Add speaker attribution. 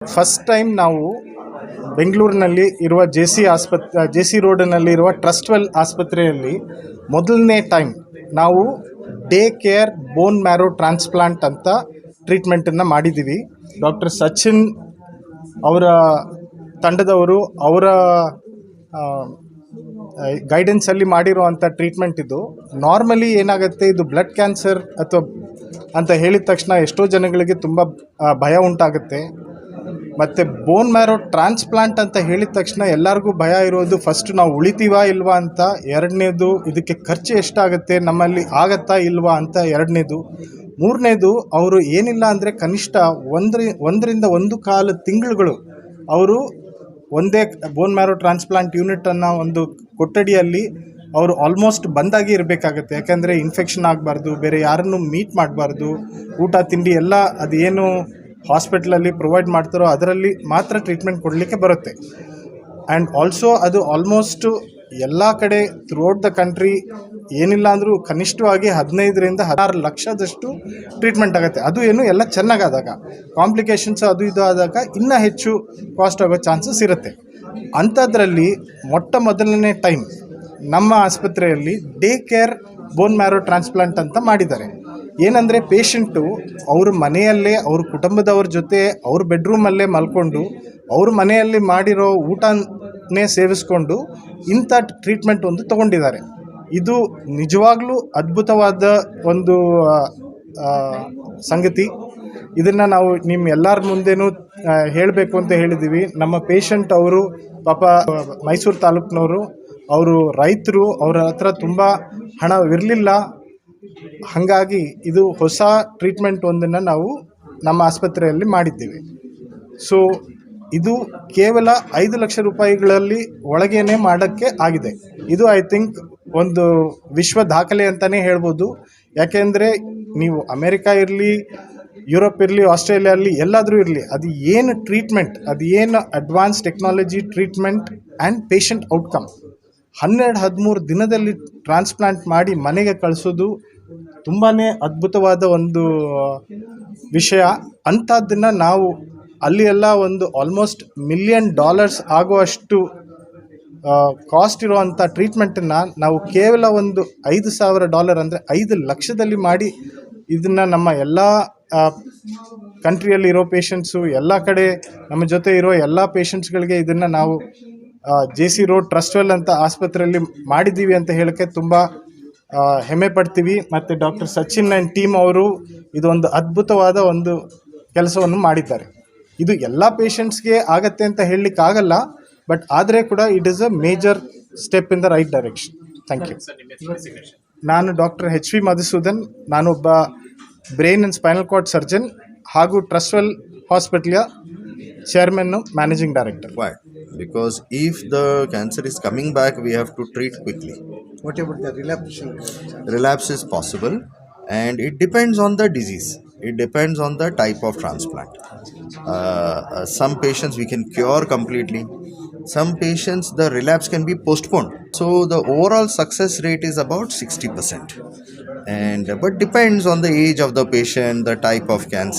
Speaker 1: First time ನಾವು ಬೆಂಗಳೂರಿನಲ್ಲಿ ಇರುವ ಜೆ ಸಿ ರೋಡ್ನಲ್ಲಿರುವ ಟ್ರಸ್ಟ್ವೆಲ್ ಆಸ್ಪತ್ರೆಯಲ್ಲಿ ಮೊದಲನೇ ಟೈಮ್ ನಾವು day care bone marrow transplant ಅಂತ ಟ್ರೀಟ್ಮೆಂಟನ್ನು ಮಾಡಿದ್ದೀವಿ. ಡಾಕ್ಟರ್ ಸಚಿನ್ ಅವರ ತಂಡದವರು ಅವರ ಗೈಡೆನ್ಸಲ್ಲಿ ಮಾಡಿರುವಂಥ ಟ್ರೀಟ್ಮೆಂಟ್ ಇದು. ನಾರ್ಮಲಿ ಏನಾಗುತ್ತೆ, ಇದು ಬ್ಲಡ್ ಕ್ಯಾನ್ಸರ್ ಅಥವಾ ಅಂತ ಹೇಳಿದ ತಕ್ಷಣ ಎಷ್ಟೋ ಜನಗಳಿಗೆ ತುಂಬ ಭಯ ಉಂಟಾಗುತ್ತೆ. ಮತ್ತು ಬೋನ್ ಮ್ಯಾರೋ ಟ್ರಾನ್ಸ್ಪ್ಲಾಂಟ್ ಅಂತ ಹೇಳಿದ ತಕ್ಷಣ ಎಲ್ಲರಿಗೂ ಭಯ ಇರೋದು ಫಸ್ಟ್ ನಾವು ಉಳಿತೀವಾ ಇಲ್ವಾ ಅಂತ, ಎರಡನೇದು ಇದಕ್ಕೆ ಖರ್ಚು ಎಷ್ಟಾಗುತ್ತೆ, ನಮ್ಮಲ್ಲಿ ಆಗತ್ತಾ ಇಲ್ವಾ ಅಂತ ಎರಡನೇದು, ಮೂರನೇದು ಅವರು ಏನಿಲ್ಲ ಅಂದರೆ ಕನಿಷ್ಠ ಒಂದರಿಂದ 1.25 ತಿಂಗಳುಗಳು ಅವರು ಒಂದೇ ಬೋನ್ ಮ್ಯಾರೋ ಟ್ರಾನ್ಸ್ಪ್ಲಾಂಟ್ ಯೂನಿಟನ್ನು ಒಂದು ಕೊಠಡಿಯಲ್ಲಿ ಅವರು ಆಲ್ಮೋಸ್ಟ್ ಬಂದಾಗಿ ಇರಬೇಕಾಗತ್ತೆ. ಯಾಕೆಂದರೆ ಇನ್ಫೆಕ್ಷನ್ ಆಗಬಾರ್ದು, ಬೇರೆ ಯಾರನ್ನು ಮೀಟ್ ಮಾಡಬಾರ್ದು, ಊಟ ತಿಂಡಿ ಎಲ್ಲ ಅದೇನು ಹಾಸ್ಪಿಟ್ಲಲ್ಲಿ ಪ್ರೊವೈಡ್ ಮಾಡ್ತಾರೋ ಅದರಲ್ಲಿ ಮಾತ್ರ ಟ್ರೀಟ್ಮೆಂಟ್ ಕೊಡಲಿಕ್ಕೆ ಬರುತ್ತೆ. ಆ್ಯಂಡ್ ಆಲ್ಸೋ ಅದು ಆಲ್ಮೋಸ್ಟ್ ಎಲ್ಲ ಕಡೆ ಥ್ರೂಔಟ್ ದ ಕಂಟ್ರಿ ಏನಿಲ್ಲ ಅಂದರೂ ಕನಿಷ್ಠವಾಗಿ 15ರಿಂದ 16 ಲಕ್ಷದಷ್ಟು ಟ್ರೀಟ್ಮೆಂಟ್ ಆಗುತ್ತೆ. ಅದು ಏನು ಎಲ್ಲ ಚೆನ್ನಾಗಾದಾಗ, ಕಾಂಪ್ಲಿಕೇಶನ್ಸ್ ಅದು ಇದು ಆದಾಗ ಇನ್ನೂ ಹೆಚ್ಚು ಕಾಸ್ಟ್ ಆಗೋ ಚಾನ್ಸಸ್ ಇರುತ್ತೆ. ಅಂಥದ್ರಲ್ಲಿ ಮೊದಲನೇ ಟೈಮ್ ನಮ್ಮ ಆಸ್ಪತ್ರೆಯಲ್ಲಿ day care bone marrow transplant ಅಂತ ಮಾಡಿದ್ದಾರೆ. ಏನಂದರೆ ಪೇಷಂಟು ಅವ್ರ ಮನೆಯಲ್ಲೇ ಅವ್ರ ಕುಟುಂಬದವ್ರ ಜೊತೆ ಅವ್ರ ಬೆಡ್ರೂಮಲ್ಲೇ ಮಲ್ಕೊಂಡು ಅವ್ರ ಮನೆಯಲ್ಲಿ ಮಾಡಿರೋ ಊಟನೇ ಸೇವಿಸ್ಕೊಂಡು ಇಂಥ ಟ್ರೀಟ್ಮೆಂಟ್ ಒಂದು ತೊಗೊಂಡಿದ್ದಾರೆ. ಇದು ನಿಜವಾಗ್ಲೂ ಅದ್ಭುತವಾದ ಒಂದು ಸಂಗತಿ. ಇದನ್ನು ನಾವು ನಿಮ್ಮ ಎಲ್ಲರ ಮುಂದೆನೂ ಹೇಳಬೇಕು ಅಂತ ಹೇಳಿದ್ದೀವಿ. ನಮ್ಮ ಪೇಷಂಟ್ ಅವರು ಪಾಪ ಮೈಸೂರು ತಾಲೂಕಿನವರು, ಅವರು ರೈತರು, ಅವರ ಹತ್ರ ತುಂಬ ಹಣವಿರಲಿಲ್ಲ. ಹಾಗಾಗಿ ಇದು ಹೊಸ ಟ್ರೀಟ್ಮೆಂಟ್ ಒಂದನ್ನು ನಾವು ನಮ್ಮ ಆಸ್ಪತ್ರೆಯಲ್ಲಿ ಮಾಡಿದ್ದೇವೆ. ಸೊ ಇದು ಕೇವಲ 5 ಲಕ್ಷ ರೂಪಾಯಿಗಳಲ್ಲಿ ಒಳಗೇನೆ ಮಾಡೋಕ್ಕೆ ಆಗಿದೆ. ಇದು ಐ ಥಿಂಕ್ ಒಂದು ವಿಶ್ವ ದಾಖಲೆ ಅಂತಲೇ ಹೇಳ್ಬೋದು. ಯಾಕೆಂದರೆ ನೀವು ಅಮೇರಿಕಾ ಇರಲಿ, ಯುರೋಪ್ ಇರಲಿ, ಆಸ್ಟ್ರೇಲಿಯಲ್ಲಿ ಎಲ್ಲಾದರೂ ಇರಲಿ, ಅದು ಏನು ಟ್ರೀಟ್ಮೆಂಟ್, ಅದು ಏನು advance technology treatment and patient outcome 12-13 ದಿನದಲ್ಲಿ ಟ್ರಾನ್ಸ್ಪ್ಲಾಂಟ್ ಮಾಡಿ ಮನೆಗೆ ಕಳಿಸೋದು ತುಂಬಾ ಅದ್ಭುತವಾದ ಒಂದು ವಿಷಯ. ಅಂಥದ್ದನ್ನು ನಾವು ಅಲ್ಲಿ ಎಲ್ಲ ಒಂದು ಆಲ್ಮೋಸ್ಟ್ $1 ಮಿಲಿಯನ್ ಆಗುವಷ್ಟು ಕಾಸ್ಟ್ ಇರುವಂಥ ಟ್ರೀಟ್ಮೆಂಟನ್ನು ನಾವು ಕೇವಲ ಒಂದು $5,000 ಅಂದರೆ 5 ಲಕ್ಷದಲ್ಲಿ ಮಾಡಿ ಇದನ್ನು ನಮ್ಮ ಎಲ್ಲ ಕಂಟ್ರಿಯಲ್ಲಿರೋ ಪೇಷಂಟ್ಸು, ಎಲ್ಲ ಕಡೆ ನಮ್ಮ ಜೊತೆ ಇರೋ ಎಲ್ಲ ಪೇಷಂಟ್ಸ್ಗಳಿಗೆ ಇದನ್ನು ನಾವು ಜೆ ಸಿ ರೋಡ್ ಟ್ರಸ್ಟ್ವೆಲ್ ಅಂತ ಆಸ್ಪತ್ರೆಯಲ್ಲಿ ಮಾಡಿದ್ದೀವಿ ಅಂತ ಹೇಳೋಕ್ಕೆ ತುಂಬ ಹೆಮ್ಮೆ ಪಡ್ತೀವಿ. ಮತ್ತು ಡಾಕ್ಟರ್ ಸಚಿನ್ ಆ್ಯಂಡ್ ಟೀಮ್ ಅವರು ಇದೊಂದು ಅದ್ಭುತವಾದ ಒಂದು ಕೆಲಸವನ್ನು ಮಾಡಿದ್ದಾರೆ. ಇದು ಎಲ್ಲ ಪೇಷಂಟ್ಸ್ಗೆ ಆಗತ್ತೆ ಅಂತ ಹೇಳಲಿಕ್ಕಾಗಲ್ಲ, ಬಟ್ ಆದರೆ ಕೂಡ it is a major step in the right direction. Thank you. ನಾನು ಡಾಕ್ಟರ್ H.V. ಮಧುಸೂದನ್, ನಾನೊಬ್ಬ brain and spinal cord surgeon ಹಾಗೂ ಟ್ರಸ್ಟ್ವೆಲ್ ಹಾಸ್ಪಿಟಲ್ಯ chairman, managing director.
Speaker 2: Why? Because if the cancer is coming back, we have to treat quickly.
Speaker 1: What about the relapse?
Speaker 2: Relapse is possible, and it depends on the disease. It depends on the type of transplant. Some patients we can cure completely. Some patients the relapse can be postponed. So the overall success rate is about 60%. But depends on the age of the patient, the type of cancer.